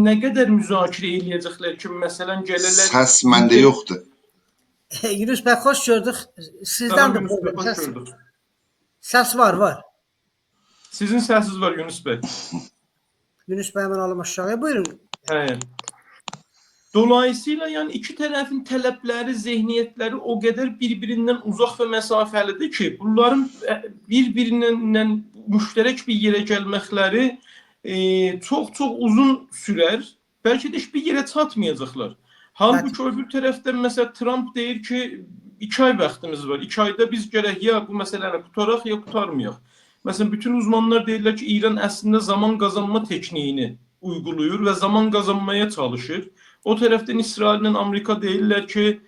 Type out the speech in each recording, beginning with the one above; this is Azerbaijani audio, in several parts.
nə qədər müzakirə eləyəcəklər ki, məsələn gələrlər. Səs məndə yoxdur. Yunus bəy, xoş gördük. Sizdən də xoş gördük. Səs var. Sizin səsiniz var Yunus bəy. Yunus bəy, mən alım aşağıya. Buyurun. Hə. Dolayısıyla yani iki tərəfin tələbləri, zehniyyətləri o qədər bir-birindən uzaq və məsafəlidir ki, bunların bir-birindən müştərək bir yerə gəlməkləri çox uzun sürər. Bəlkə də heç bir yerə çatmayacaqlar. Halbuki öbür tərəfdən məsələn Trump deyir ki, 2 ay vaxtımız var. 2 ayda biz gərək ya bu məsələni qutaraq ya qutarmayaq. Məsələn bütün uzmanlar deyirlər ki, İran əslində zaman qazanma tekniğini uygulayır və zaman qazanmaya çalışır. O tərəfdən İsraillə Amerika deyirlər ki,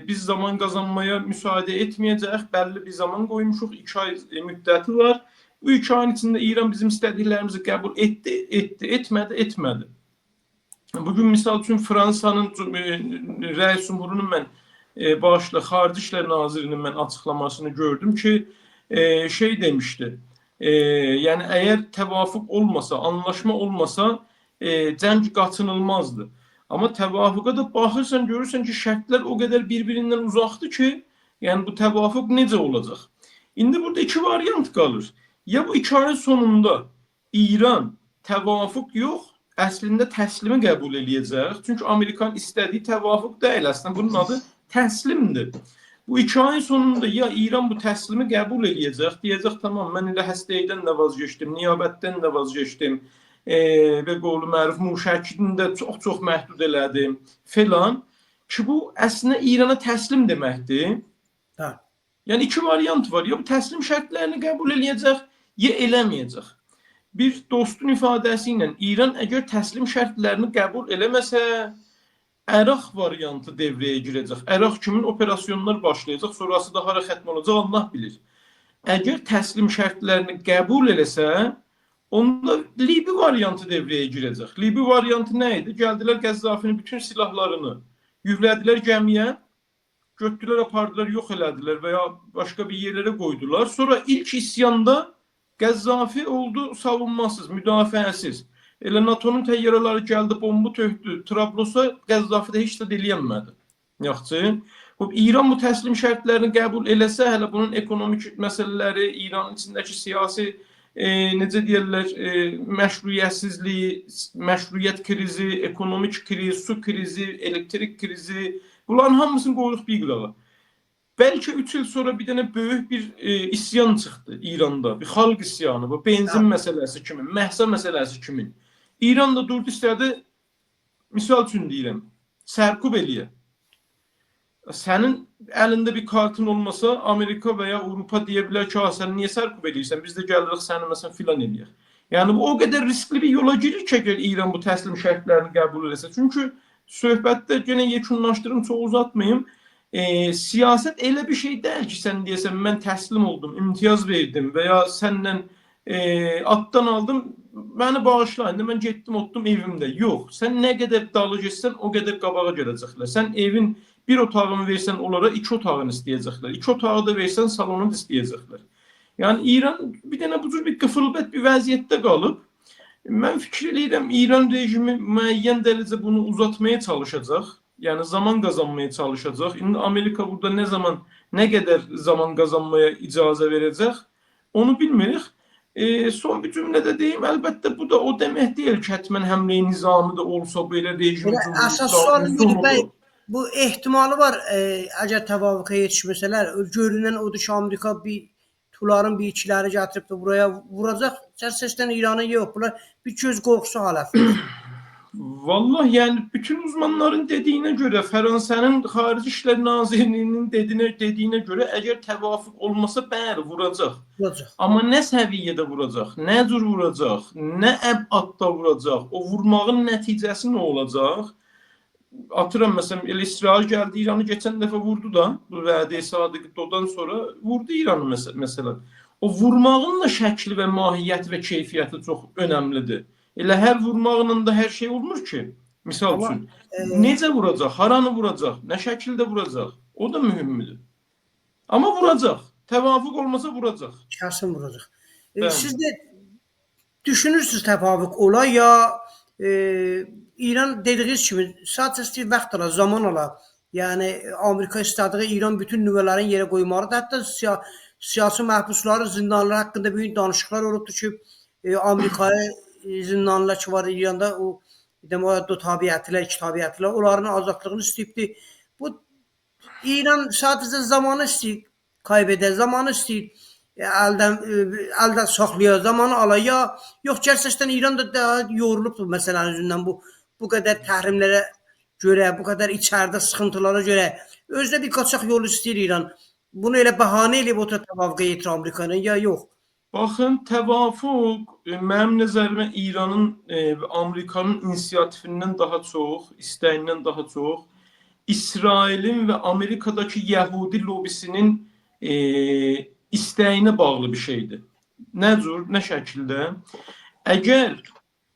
biz zaman qazanmaya müsaade etməyəcək, bəlli bir zaman qoymuşuq, 2 ay müddəti var. Bu 2 ayın içində İran bizim istədiklərimizi qəbul etmədi. Bugün misal üçün Fransanın rəis cumhurunun mən başlı Xarici İşlər Nazirinin mən açıqlamasını gördüm ki, şey demişdi, yəni əgər təvafuq olmasa, anlaşma olmasa cəng qaçınılmazdı. Amma təvafuqa da baxırsan, görürsən ki, şərtlər o qədər bir-birindən uzaqdır ki, yəni bu təvafuq necə olacaq? İndi burada 2 variant qalır. Ya bu 2 ayın sonunda İran təvafuq yox, əslində təslimi qəbul eləyəcək. Çünki Amerikanın istədiyi təvafuq deyil, əslində bunun adı təslimdir. Bu 2 ayın sonunda ya İran bu təslimi qəbul eləyəcək, deyəcək tamam, mən elə həstəydən də vazgeçdim, niyabətdən də vazgeçdim. Və qovlu məruf müşəkilini də çox məhdud elədim filan ki, bu əslində İrana təslim deməkdir. Hə. Yəni 2 variant var. Ya bu təslim şərtlərini qəbul eləyəcək, ya eləməyəcək. Bir dostun ifadəsi ilə İran əgər təslim şərtlərini qəbul eləməsə, Əraq variantı devrəyə girəcək. Əraq kimin operasyonlar başlayacaq, sonrası da hara xətm olacaq, Allah bilir. Əgər təslim şərtlərini qəbul eləsə, onda Libi variantı devrəyə girəcək. Libi variantı nə idi? Gəldilər Qəzzafinin bütün silahlarını yüklədilər gəmiyə, götürdülər, apardılar, yox elədilər və ya başqa bir yerlərə qoydular. Sonra ilk isyanda Qəzzafi oldu savunmasız, müdafiəsiz. Elə NATO'nun təyyarələri gəldi, bombu tökdü Trablosa, Qəzzafi də heç də eləyənmədi. Yaxşı. İran bu təslim şərtlərini qəbul eləsə, hələ bunun ekonomik məsələləri, İranın içindəki siyasi necə deyirlər, məşruiyyətsizliyi, məşruiyyət krizi, ekonomik kriz, su krizi, elektrik krizi, bunların hamısını qoyduq bir qırağa. Bəlkə 3 il sonra bir dənə böyük bir isyan çıxdı İranda, bir xalq isyanı, bu benzin məsələsi kimi, məhsə məsələsi kimi. İran da durdu istədi, misal üçün deyirəm, sərkub eləyə. Sənin əlində bir kartın olmasa, Amerika və ya Avropa deyə bilər ki, sən niyə sərkub edirsən? Biz də gəlirik səni məsələn filan eləyək. Yəni bu o qədər riskli bir yola girir ki, əgər İran bu təslim şərtlərini qəbul etsə. Çünki söhbətdə yenə yekunlaşdırım, çox uzatmayım. Siyasət elə bir şey deyil ki, sən deyəsən mən təslim oldum, imtiyaz verdim və ya səndən atdan aldım, məni bağışlayın, mən getdim, otdum evimdə. Yox, sən nə qədər dalı getsən, o qədər qabağa gələcəklər. Sən evin bir otağını versən onlara 2 otağını istəyəcəklər. 2 otağı da versən salonu da istəyəcəklər. Yəni İran bir dənə bu cür bir qıfılbət bir vəziyyətdə qalıb. Mən fikir edirəm İran rejimi müəyyən dərəcə bunu uzatmaya çalışacaq. Yəni zaman qazanmaya çalışacaq. İndi Amerika burada nə qədər zaman qazanmaya icazə verəcək, onu bilmirik. Son bir cümlədə deyim, əlbəttə bu da o demək deyil ki, həttəmən həmlə nizamı da olsa belə rejim əsas sualım Yunus bəy, bu ehtimalı var, əgər təvafuqa yetişməsələr, görünən odur ki, Amerika bunların bir ikiləri gətirib də buraya vuracaq. Səsdən İran'a yox, bunlar bir göz qorxusu halətindir. Vallahi yəni bütün uzmanların dediyinə görə, Fransa'nın Xarici İşlər Nazirliyinin dediyinə görə, əgər təvafuq olmasa bəli vuracaq. Amma nə səviyyədə vuracaq, nə cür vuracaq, nə əbadda vuracaq, o vurmağın nəticəsi nə olacaq? Atıram məsələn, İsrail gəldi, İranı geçən dəfə vurdu da, bu vədə-i sadiqdən sonra vurdu İranı məsələn. O vurmağın da şəkli və mahiyyəti və keyfiyyəti çox önəmlidir. Elə hər vurmaqla da hər şey olmur ki. Misal üçün, necə vuracaq, haranı vuracaq, nə şəkildə vuracaq, o da mühümdür. Amma vuracaq, təvafuq olmasa vuracaq. Kəsin vuracaq. Siz də düşünürsünüz təvafuq ola ya İran dediğiniz kimi sadəcə istəyir vaxt ala, zaman ala. Yəni Amerika istədiyi İran bütün nüvələrin yerə qoymalıdır. Hətta siyasi məhbusların, zindanlar haqqında böyük danışıqlar olubdur ki, Amerikaya zindanlar ki var İranda o demək o tabiətlər, iki tabiətlər onların azadlığını istəyibdi. Bu İran sadəcə zamanı istəyir, kaybeder zamanı istəyir. Əldən saxlaya, zamanı alaya. Yox, gerçəkdən İran da daha yorulubdur məsələnin üzündən bu qədər təhrimlərə görə, bu qədər içəridə sıxıntılara görə. Özdə bir qaçaq yol istəyir İran. Bunu elə bəhanə eləyib oturub təvafuk edir Amerika ilə, ya yox? Baxın, təvafuq mənim nəzərimə İranın Amerikanın inisiatifindən daha çox, istəyindən daha çox İsrailin və Amerikadakı Yəhudi lobisinin istəyinə bağlı bir şeydir. Nə cür, nə şəkildə? Əgər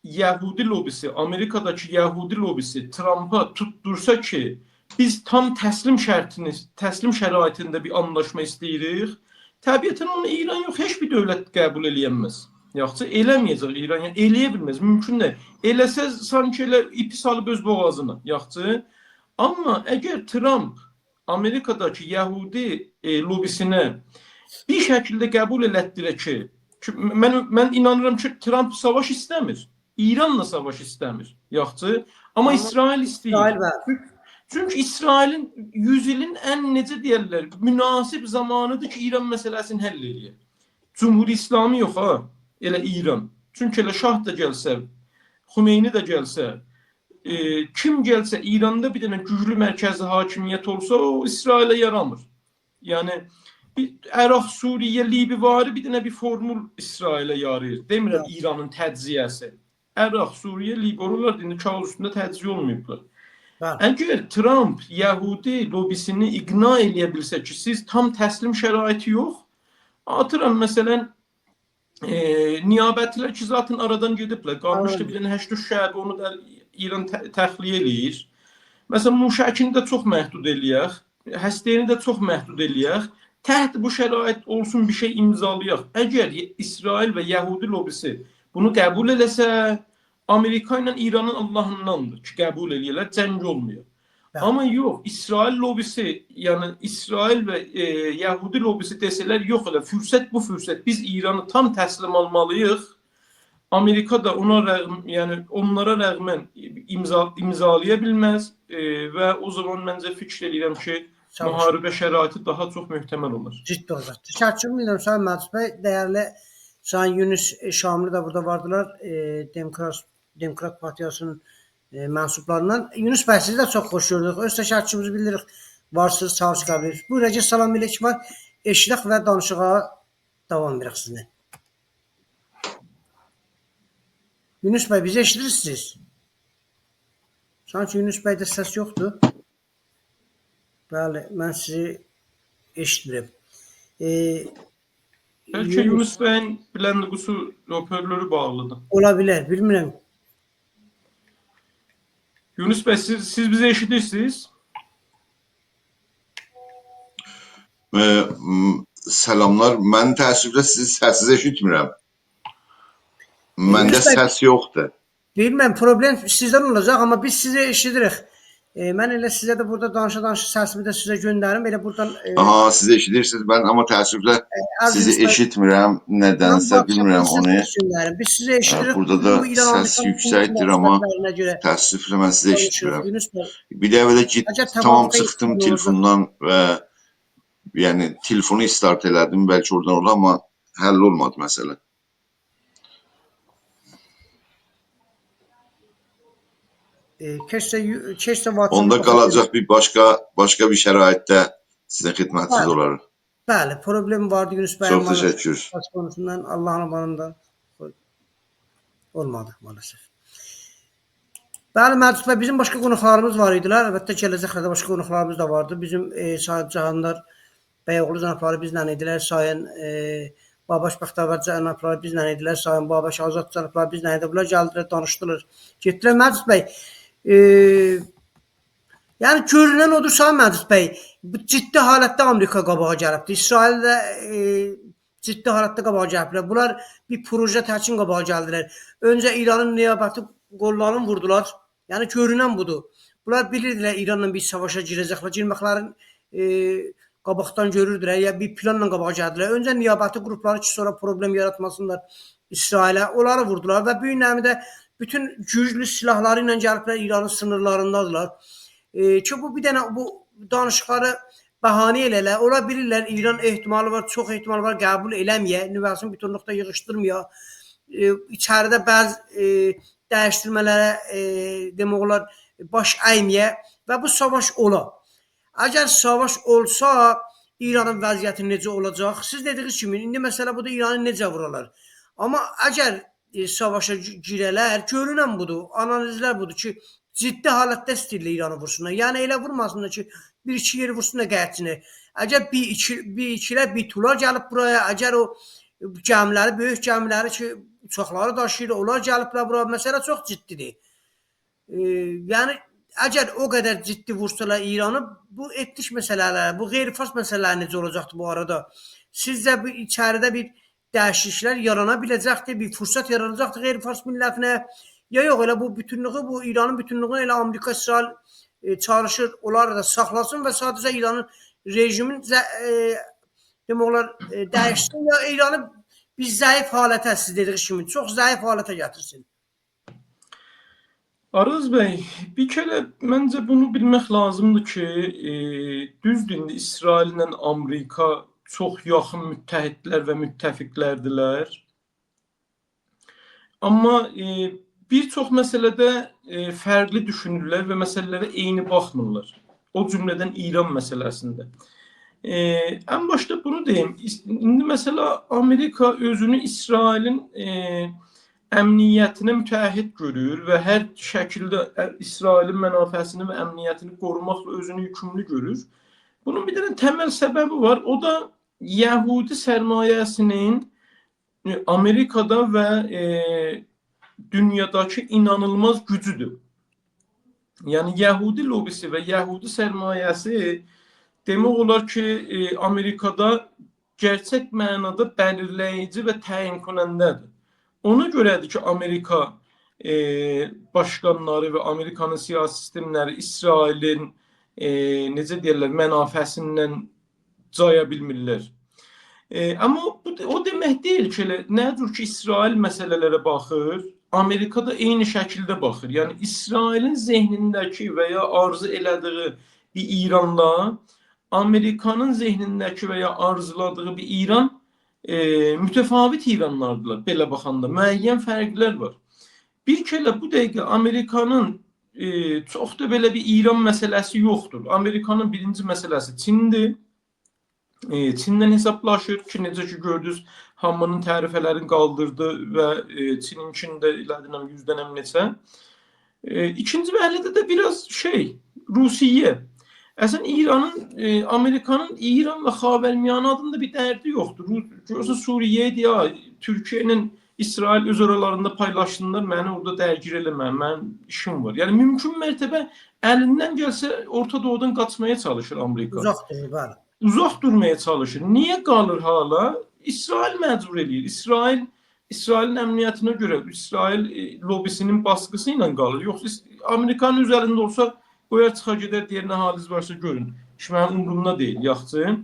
Yəhudi lobisi, Amerikadakı Yəhudi lobisi Trumpa tuttursa ki, biz tam təslim şəraitində bir anlaşma istəyirik, təbiətən onu İran yox, heç bir dövlət qəbul eləyəməz. Yaxşı, eləməyəcək İran, yəni eləyə bilməz, mümkün deyil. Eləsə sanki elə ipi salıb öz boğazına, yaxşı. Amma əgər Trump Amerikadakı Yəhudi lobisinə bir şəkildə qəbul elətdirə ki, mən inanıram ki, Trump savaş istəmir. İranla savaş istəmir, yaxşı. Amma İsrail istəyir. Çünki İsrailin 100 ilin ən necə deyirlər, münasib zamanıdır ki, İran məsələsini həll edir. Cumhur İslamı yox ha, elə İran. Çünki elə Şah da gəlsə, Xümeyni də gəlsə, kim gəlsə İranda bir dənə güclü mərkəzi hakimiyyət olsa, o İsrailə yaramır. Yəni Əraq, Suriyə, Libivari bir dənə bir formul İsrailə yarayır. Demirəm İranın təcziyəsi. Əraq, Suriyə, Libivari indi kağız üstündə təcziyə olmayıblar. Əgər Trump Yəhudi lobisini iqna eləyə bilsə ki, siz tam təslim şəraiti yox, atıram məsələn, niyabətlər ki, zaten aradan gediblər. Qalmışdı bir dənə 83 şəhər, onu da İran təxliyə eləyir. Məsələn, Muşakini də çox məhdud eləyək, Həstəyini də çox məhdud eləyək. Təht bu şərait olsun bir şey imzalayaq. Əgər İsrail və Yəhudi lobisi bunu qəbul eləsə, Amerika ilə İranın Allahındandır ki, qəbul eləyirlər, cəng olmuyor. Amma yox, İsrail lobisi, yəni İsrail və Yəhudi lobisi desələr, yox elə, fürsət bu fürsət, biz İranı tam təslim almalıyıq. Amerika da yəni onlara rəğmən imzalaya bilməz və o zaman məncə fikir edirəm ki, müharibə şəraiti daha çox möhtəməl olur. Ciddi olacaq. Təşəkkür edirəm Sayın Məcid bəy, dəyərli Sayın Yunus Şamili də burada vardılar, Demokrat Partiyasının mənsublarından. Yunus bəy, sizi də çox xoş gördük. Öz təşəkkürümüzü bildiririk. Varsınız, sağ olun, qəbul edirik. Buyuracaq, salam aleyküm var. Eşidək və danışığa davam edirik sizinlə. Yunus bəy, bizi eşidirsiniz? Sanki Yunus bəydə səs yoxdur. Bəli, mən sizi eşitmirəm. Bəlkə Yunus bəyin biləndiğisi hoparlörü bağlıdır. Ola bilər, bilmirəm. Yunus bəy, siz bizi eşidirsiniz? Selamlar. Mən təəssüflə sizi səssiz eşitmirəm. Məndə səs yoxdur. Bilmirəm, problem sizdən olacaq, amma biz sizi eşidirik. Mən elə sizə də burada danışa-danışa səsimi də sizə göndərim. Elə buradan... Aha, siz eşidirsiniz. Mən amma təəssüflə sizi eşitmirəm. Nədənsə bilmirəm onu. Biz sizi eşidirik. Burada da səs yüksəkdir, amma təəssüflə mən sizi eşitmirəm. Bir dəvədə ki, tamam çıxdım telefondan və yəni telefonu start elədim. Bəlkə oradan olur, amma həll olmadı məsələ. Onda qalacaq bir başqa bir şəraitdə sizə xidmətçiniz olarıq. Bəli, problem vardı Yunus bəy. Çox təşəkkür. Konusundan Allahın amanından olmadı maalesef. Bəli, Məcid bəy, bizim başqa qonaqlarımız var idilər. Əlbəttə gələcəkdə başqa qonaqlarımız da vardı. Bizim Sayın Cahangir Bəyoğlu cənabları bizlə idilər. Sayın Babaş Bəxtəvər cənabları bizlə idilər. Sayın Babaş Azad cənabları bizlə idilər. Bunlar gəldilər, danışdılar. Getdilər Məcid bəy. Yəni görünən odur Sayın Məcid bəy, ciddi halətdə Amerika qabağa gəlibdir. İsrail də ciddi halətdə qabağa gəliblər. Bunlar bir proje təkin qabağa gəldilər. Öncə İranın niyabəti qollarını vurdular. Yəni görünən budur. Bunlar bilirdilər İranla bir savaşa girəcəklər. Girməklərin qabaqdan görürdülər ya bir planla qabağa gəldilər. Öncə niyabəti qrupları ki, sonra problem yaratmasınlar İsrailə. Onları vurdular və bu günləmi də bütün güclü silahları ilə gəliblər İranın sınırlarındadılar. Ki bu bir dənə bu danışıqları bəhanə elələr. Ola bilirlər İran ehtimalı var, çox ehtimal var qəbul eləməyə, nüvəsini bütünlükdə yığışdırmaya. İçəridə bəzi dəyişdirmələrə demək olar baş əyməyə və bu savaş ola. Əgər savaş olsa İranın vəziyyəti necə olacaq? Siz dediyiniz kimi indi məsələ budur İranı necə vururlar. Amma əgər savaşa girələr, görünən budur, analizlər budur ki, ciddi halətdə istəyirlər İranı vursunlar. Yəni elə vurmasınlar ki, bir-iki yeri vursunlar qəətçini. Əgər bir tular gəlib buraya, əgər o gəmiləri, böyük gəmiləri ki, uçaqları daşıyır, onlar gəliblər buraya, məsələ çox ciddidir. Yəni, əgər o qədər ciddi vursalar İranı, bu etnik məsələlər, bu qeyri-fars məsələlər necə olacaqdır bu arada? Sizcə bu içəridə bir dəyişikliklər yarana biləcəkdir, bir fürsət yaranacaqdır qeyri-fars millətinə? Ya yox, elə bu bütünlüğü, bu İranın bütünlüğünü elə Amerika, İsrail çalışır, onları da saxlasın və sadəcə İranın rejimin demək olar dəyişsin, ya İranı bir zəif halətə, siz dediyiniz kimi, çox zəif halətə gətirsin. Araz bəy, bir kere məncə bunu bilmək lazımdır ki, düzdür indi İsrail ilə Amerika çox yaxın müttəhidlər və müttəfiqlərdilər. Amma bir çox məsələdə fərqli düşünürlər və məsələlərə eyni baxmırlar. O cümlədən İran məsələsində. Ən başda bunu deyim. İndi mesela Amerika özünü İsrailin əmniyyətinə mütəhid görür və hər şəkildə İsrailin mənafəsini və əmniyyətini qorumaqla özünü yükümlü görür. Bunun bir dənə təməl səbəbi var. O da Yəhudi sərmayəsinin Amerikada və dünyadakı inanılmaz gücüdür. Yəni Yəhudi lobisi və Yəhudi sərmayəsi demək olar ki, Amerikada gerçək mənada belirləyici və təyin konəndədir. Ona görədir ki, Amerika başqanları və Amerikanın siyasi sistemləri İsrailin necə deyirlər, mənafəsindən caya bilmirlər. Amma o demək deyil ki, nə cür ki, İsrail məsələlərə baxır, Amerika da eyni şəkildə baxır. Yəni, İsrailin zehnindəki və ya arzu elədiyi bir İranla Amerikanın zehnindəki və ya arzuladığı bir İran mütəfavit İranlardılar, belə baxanda. Müəyyən fərqlər var. Bir kere bu dəqiqə Amerikanın çox da belə bir İran məsələsi yoxdur. Amerikanın birinci məsələsi Çindir. Çindən hesablaşır ki, necə ki gördünüz, hamının tərifələrini qaldırdı və Çininkini də elədinəm 100-dən neçə. İkinci məhəllədə də biraz Rusiya. Əslən İranın, Amerikanın İran və Xavərmiyanə adında bir dərdi yoxdur. Görürsən Suriyeydi ya, Türkiyə ilə İsrail öz aralarında paylaşsınlar, məni orada dərgir eləmə, mənim işim var. Yəni mümkün mərtəbə əlindən gəlsə Orta Doğudan qaçmaya çalışır Amerika. Uzaq durur, bəli. Uzaq durmaya çalışır. Niyə qalır hala? İsrail məcbur eləyir. İsrailin əmniyyətinə görə, İsrail lobisinin baskısı ilə qalır. Yoxsa Amerikanın üzərində olsa qoyar çıxar gedər, deyər nə haliniz varsa görün. İş mənim umurumda deyil, yaxçı.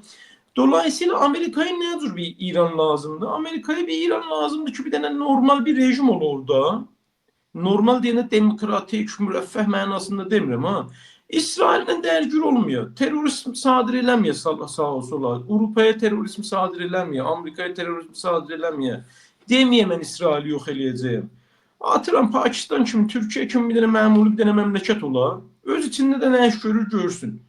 Dolayısıyla Amerikaya nə cür bir İran lazımdır? Amerikaya bir İran lazımdır ki, bir dənə normal bir rejim olur orada. Normal deyənə demokratik, mürəffəh mənasında demirəm ha. İsraillə dərgir olmuyor. Terrorizm sadir eləmiyor sağa sola. Avropaya terrorizm sadir eləmiyor. Amerikaya terrorizm sadir eləmiyor. Deməyə mən İsraili yox eləyəcəyim. Atıram Pakistan kimi, Türkiyə kimi bir dənə məmuli bir dənə məmləkət olar. Öz içində də nə iş görür, görsün.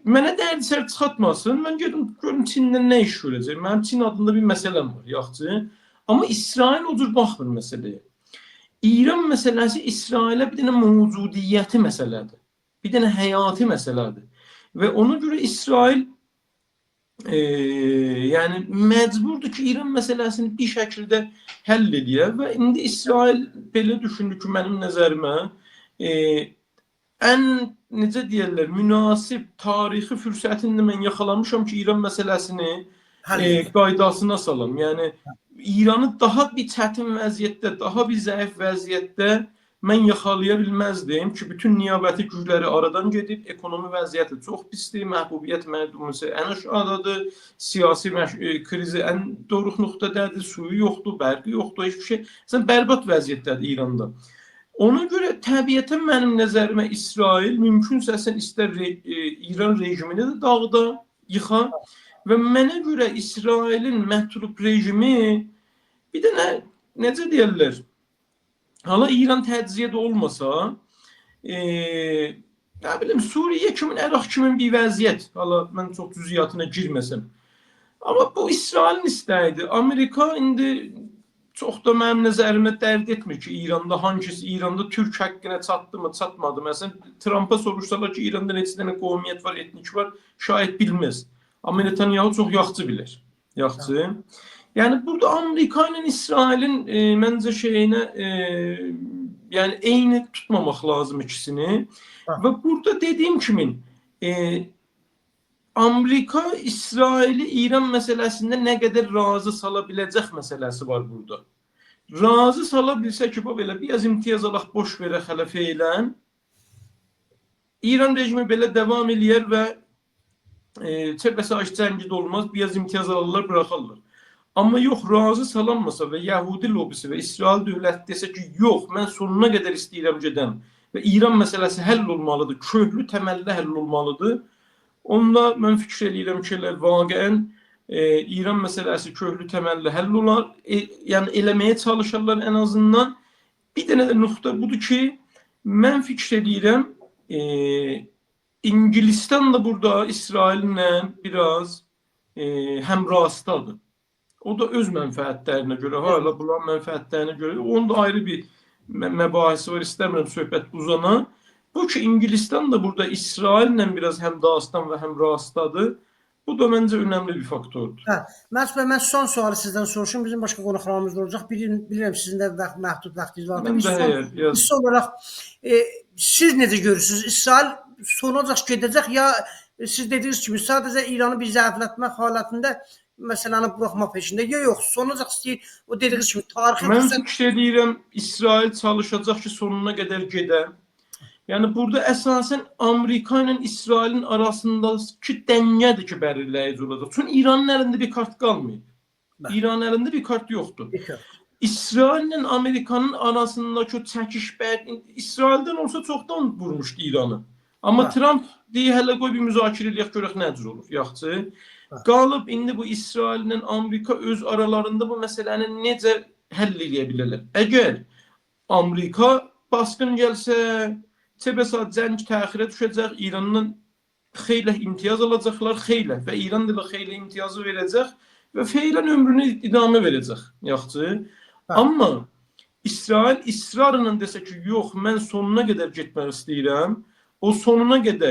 Mənə dərdi sər çıxatmasın. Mən görüm Çindən nə iş görəcək. Mənim Çin adında bir məsələm var, yaxçı. Amma İsrail o cür baxmır məsələyə. İran məsələsi İsrailə bir dənə mövcudiyyəti məsələdir. Bir dənə həyati məsələdir. Və ona görə İsrail yəni məcburdur ki, İran məsələsini bir şəkildə həll edə və indi İsrail belə düşündü ki, mənim nəzərimə ən necə deyirlər, münasib tarixi fürsətini mən yaxalamışam ki, İran məsələsini qaydasına salam. Yəni İranı daha bir çətin vəziyyətdə, daha bir zəif vəziyyətdə mən yaxalaya bilməzdim ki, bütün niyabəti gücləri aradan gedib, ekonomi vəziyyəti çox pisdir, məhbubiyyət məhdumlusu ən aşağıdadır, siyasi krizi ən doruq nöqtədədir, suyu yoxdur, bərqi yoxdur, heç bir şey. Sən bərbad vəziyyətdədir İranda. Ona görə təbiətən mənim nəzərimə İsrail mümkünsə sən istər İran rejimini də dağda yıxa və mənə görə İsrailin məhdud rejimi bir də necə deyirlər? Hala İran təciziyə də olmasa, nə bilim Suriyə kimin, Əraq kimin bir vəziyyət. Hala mən çox cüziyyatına girməsəm. Amma bu İsrailin istəyidir. Amerika indi çox da mənim nəzərimə dərd etmir ki, İranda hangisi, İranda türk haqqına çatdı mı, çatmadı. Məsələn, Trump'a soruşsalar ki, İranda neçə dənə qovmiyyət var, etnik var, şayət bilməz. Amma Netanyahu çox yaxşı bilir. Yaxşı. Yani burada Amerika ile İsrail'in məncə şeyinə yani eyni tutmamaq lazım ikisini. Ve burada dediğim kimi Amerika İsrail'i İran meselesinde ne kadar razı salabiləcək meselesi var burada. Razı salabilsə ki, belə biraz imtiyaz alaq boş verək hələ feylən. İran rejimi belə devam eləyər və çəbəsaç cəngid olmaz, biraz imtiyaz alırlar, bırakarlar. Amma yox, razı salanmasa və Yahudi lobisi və İsrail dövləti desə ki, yox, mən sonuna qədər istəyirəm gedəm və İran məsələsi həll olmalıdır, köklü təməlli həll olmalıdır. Onda mən fikir edirəm ki, vaqəən İran məsələsi köklü təməlli həll olar, yəni eləməyə çalışarlar ən azından. Bir dənə də nöqtə budur ki, mən fikir edirəm, İngilistən də burada İsraillə biraz həmrastıdır. O da öz mənfəətlərinə görə, hala bulan mənfəətlərinə görə, onun da ayrı bir məbahisi var, istəmirəm söhbət uzana. Bu ki, İngilistən də burada İsraillə biraz həm dastan və həm rastadır. Bu da məncə önəmli bir faktordur. Məsud bəy, mən son sualı sizdən soruşum, bizim başqa qonaqlarımız da olacaq. Bilirəm, sizin də məhdud vaxtınız var. Son olaraq, siz necə görürsünüz? İsrail sonacaq gedəcək, ya siz dediyiniz kimi sadəcə İranı bir zəiflətmək halətində məsələni buraxma peşində, ya yox, sonacaq istəyir, o dediyiniz kimi tarixi... Mən fikir edirəm, İsrail çalışacaq ki, sonuna qədər gedə. Yəni, burada əsasən Amerika ilə İsrailin arasındakı dəngədir ki, bəlirləyici olacaq. Çünki İranın əlində bir kart qalmayıb. İranın əlində bir kart yoxdur. İsrail ilə Amerikanın arasındakı çəkiş, İsraildən olsa çoxdan vurmuşdu İranı. Amma Trump deyir, hələ qoy bir müzakirə eləyək, görək nə cür olur, yaxşı. Qalıb indi bu İsrail ilə Amerika öz aralarında bu məsələni necə həll edə bilərlər? Əgər Amerika baskın gəlsə, çəbəsaat cəng təxirə düşəcək, İrandan xeyli imtiyaz alacaqlar, xeyli və İran da xeyli imtiyazı verəcək və feylən ömrünü idamə verəcək, yaxşı. Amma İsrail israrla desə ki, yox, mən sonuna qədər getmək istəyirəm, o sonuna qədər